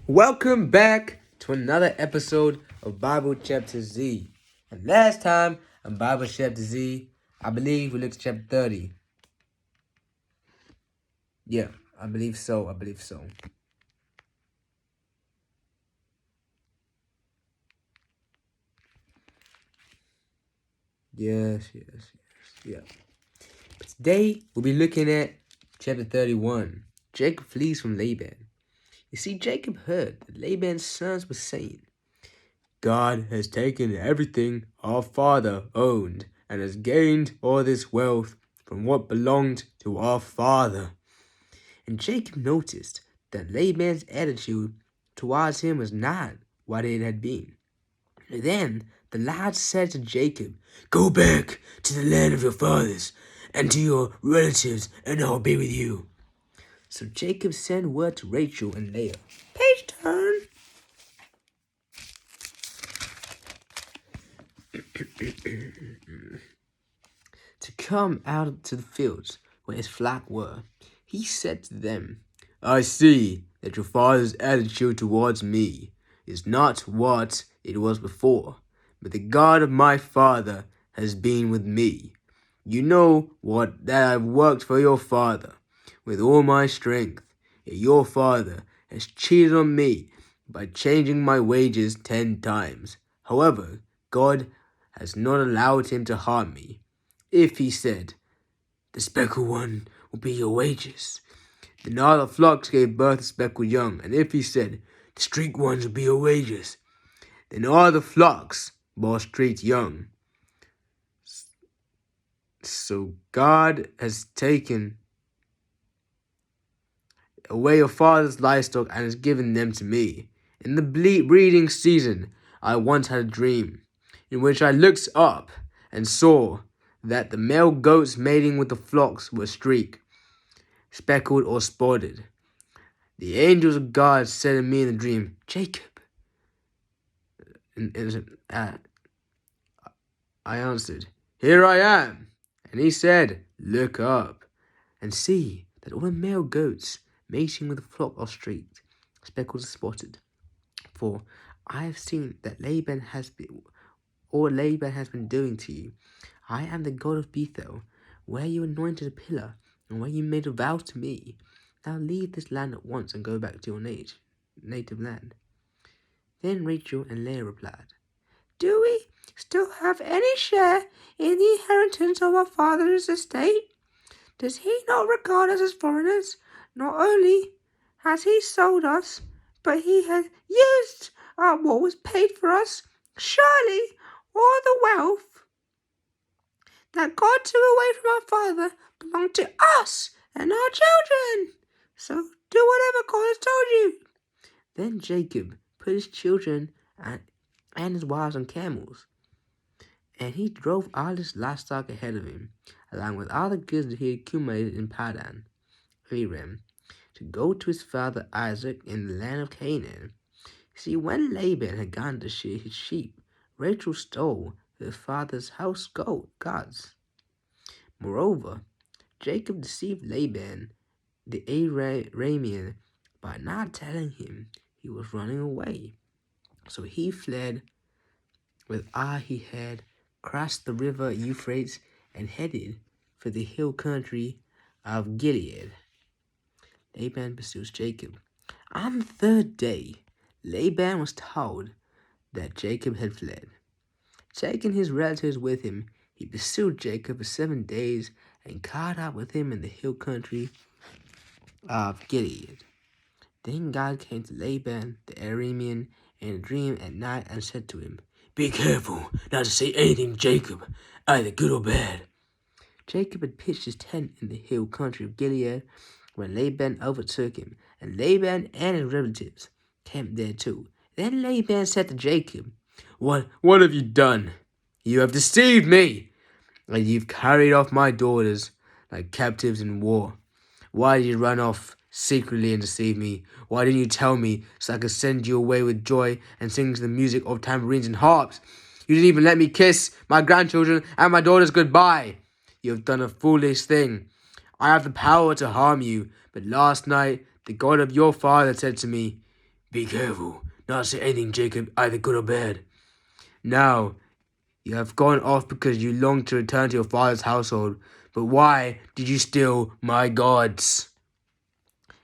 Welcome back to another episode of Bible Chapter Z. And last time on Bible Chapter Z, I believe we looked at chapter 30. Yeah, I believe so. Yes. Yeah. But today, we'll be looking at chapter 31. Jacob flees from Laban. You see, Jacob heard that Laban's sons were saying, God has taken everything our father owned and has gained all this wealth from what belonged to our father. And Jacob noticed that Laban's attitude towards him was not what it had been. Then the lad said to Jacob, Go back to the land of your fathers and to your relatives, and I'll be with you. So Jacob sent word to Rachel and Leah. Page turn. To come out to the fields where his flock were. He said to them, I see that your father's attitude towards me is not what it was before, but the God of my father has been with me. You know that I've worked for your father with all my strength, yet your father has cheated on me by changing my wages 10 times. However, God has not allowed him to harm me. If he said, The speckled one will be your wages, then all the flocks gave birth to speckled young. And if he said, The streaked ones will be your wages, then all the flocks bore streaked young. So God has taken away your father's livestock and has given them to me. In the breeding season, I once had a dream, in which I looked up and saw that the male goats mating with the flocks were streaked, speckled, or spotted. The angels of God said to me in the dream, Jacob. I answered, Here I am. And he said, Look up and see that all the male goats mating with the flock are streaked, speckled, or spotted. For I have seen that Laban has been doing to you. I am the God of Bethel, where you anointed a pillar, and where you made a vow to me. Now leave this land at once and go back to your native land. Then Rachel and Leah replied, Do we still have any share in the inheritance of our father's estate? Does he not regard us as foreigners? Not only has he sold us, but he has used what was paid for us. Surely all the wealth that God took away from our father belonged to us and our children. So do whatever God has told you. Then Jacob put his children and his wives on camels, and he drove all his livestock ahead of him, along with all the goods that he had accumulated in Padan Aram, to go to his father Isaac in the land of Canaan. See, when Laban had gone to shear his sheep, Rachel stole her father's house gods. Moreover, Jacob deceived Laban the Aramean by not telling him he was running away. So he fled with all he had, crossed the river Euphrates, and headed for the hill country of Gilead. Laban pursues Jacob. On the third day, Laban was told that Jacob had fled. Taking his relatives with him, he pursued Jacob for 7 days and caught up with him in the hill country of Gilead. Then God came to Laban the Aramean in a dream at night and said to him, Be careful not to say anything to Jacob, either good or bad. Jacob had pitched his tent in the hill country of Gilead when Laban overtook him, and Laban and his relatives camped there too. Then Laban said to Jacob, What have you done? You have deceived me, and you've carried off my daughters like captives in war. Why did you run off secretly and deceive me? Why didn't you tell me so I could send you away with joy and sing to the music of tambourines and harps? You didn't even let me kiss my grandchildren and my daughters goodbye. You have done a foolish thing. I have the power to harm you, but last night the God of your father said to me, Be careful, not say anything, Jacob, either good or bad. Now, you have gone off because you long to return to your father's household, but why did you steal my gods?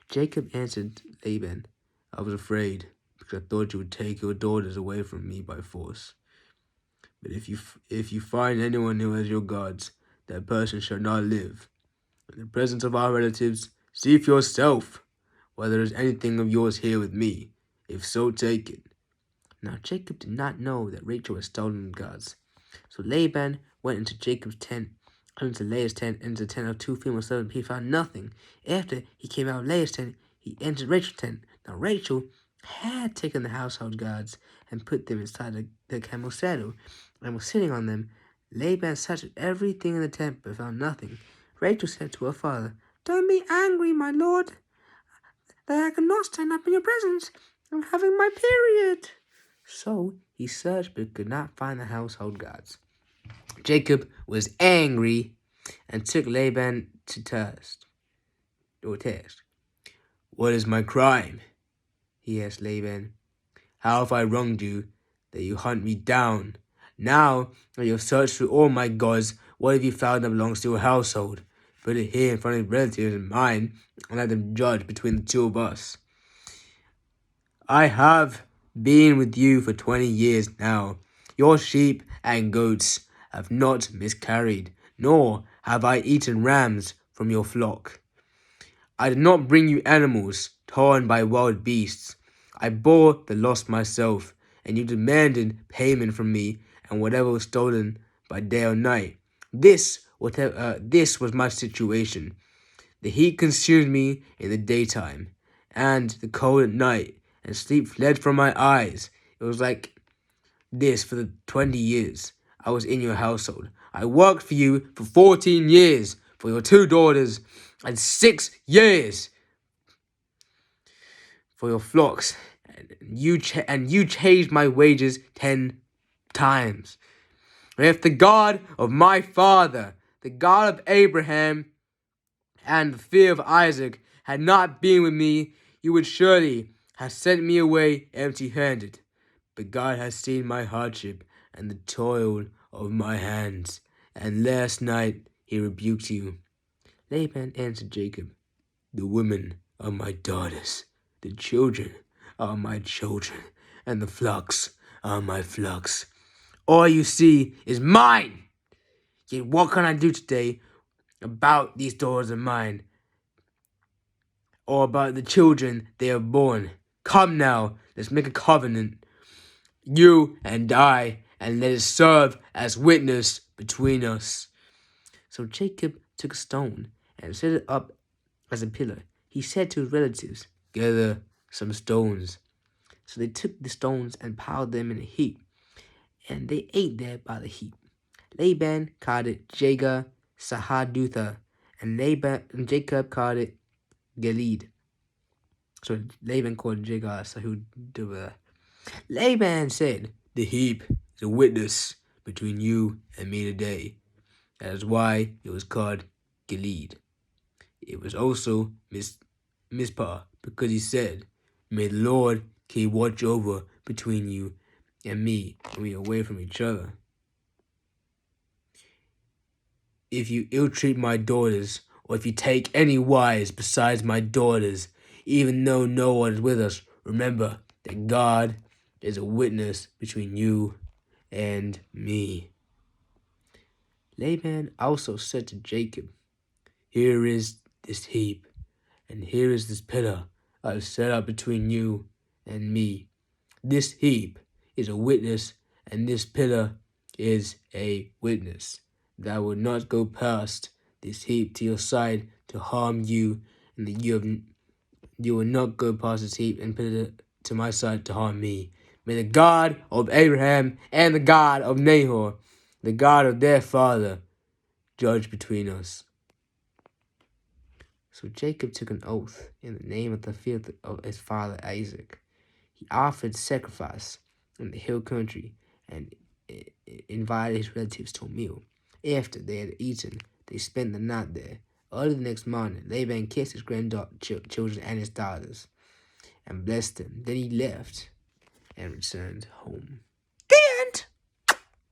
Jacob answered Laban, I was afraid, because I thought you would take your daughters away from me by force. But if you find anyone who has your gods, that person shall not live. In the presence of our relatives, see for yourself whether there is anything of yours here with me. If so, take it. Now Jacob did not know that Rachel had stolen the gods. So Laban went into Jacob's tent, into Leah's tent, into the tent of two female servants. He found nothing. After he came out of Leah's tent, he entered Rachel's tent. Now Rachel had taken the household gods and put them inside the camel's saddle and was sitting on them. Laban searched everything in the tent but found nothing. Rachel said to her father, Don't be angry, my lord, that I cannot stand up in your presence. I'm having my period. So he searched but could not find the household gods. Jacob was angry and took Laban to task. What is my crime? He asked Laban. How have I wronged you that you hunt me down? Now that you have searched through all my gods, what have you found that belongs to your household? Put it here in front of your relatives and mine, and let them judge between the two of us. I have been with you for 20 years now. Your sheep and goats have not miscarried, nor have I eaten rams from your flock. I did not bring you animals torn by wild beasts. I bore the loss myself, and you demanded payment from me and whatever was stolen by day or night. This was my situation. The heat consumed me in the daytime, and the cold at night, and sleep fled from my eyes. It was like this for the 20 years I was in your household. I worked for you for 14 years for your 2 daughters and 6 years for your flocks. And you changed my wages 10 times. And if the God of my father, the God of Abraham, and the fear of Isaac had not been with me, you would surely have sent me away empty-handed. But God has seen my hardship and the toil of my hands, and last night he rebuked you. Laban answered Jacob, The women are my daughters, the children are my children, and the flocks are my flocks. All you see is mine. Yet what can I do today about these daughters of mine, or about the children they have borne? Come now, let's make a covenant, you and I, and let it serve as witness between us. So Jacob took a stone and set it up as a pillar. He said to his relatives, Gather some stones. So they took the stones and piled them in a heap, and they ate there by the heap. Laban called it Jegar Sahadutha, and Jacob called it Gilead. So Laban called Jegar Sahadutha. Laban said, The heap is a witness between you and me today. That is why it was called Gilead. It was also Mizpah, because he said, May the Lord keep watch over between you and me when we are away from each other. If you ill-treat my daughters, or if you take any wives besides my daughters, even though no one is with us, remember that God is a witness between you and me. Laban also said to Jacob, Here is this heap, and here is this pillar I have set up between you and me. This heap is a witness, and this pillar is a witness, that I will not go past this heap to your side to harm you, and that you will not go past this heap and pillar to my side to harm me. May the God of Abraham and the God of Nahor, the God of their father, judge between us. So Jacob took an oath in the name of the field of his father Isaac. He offered sacrifice in the hill country and invited his relatives to a meal. After they had eaten, they spent the night there. Early the next morning, Laban kissed his grandchildren and his daughters, and blessed them. Then he left and returned home. The end.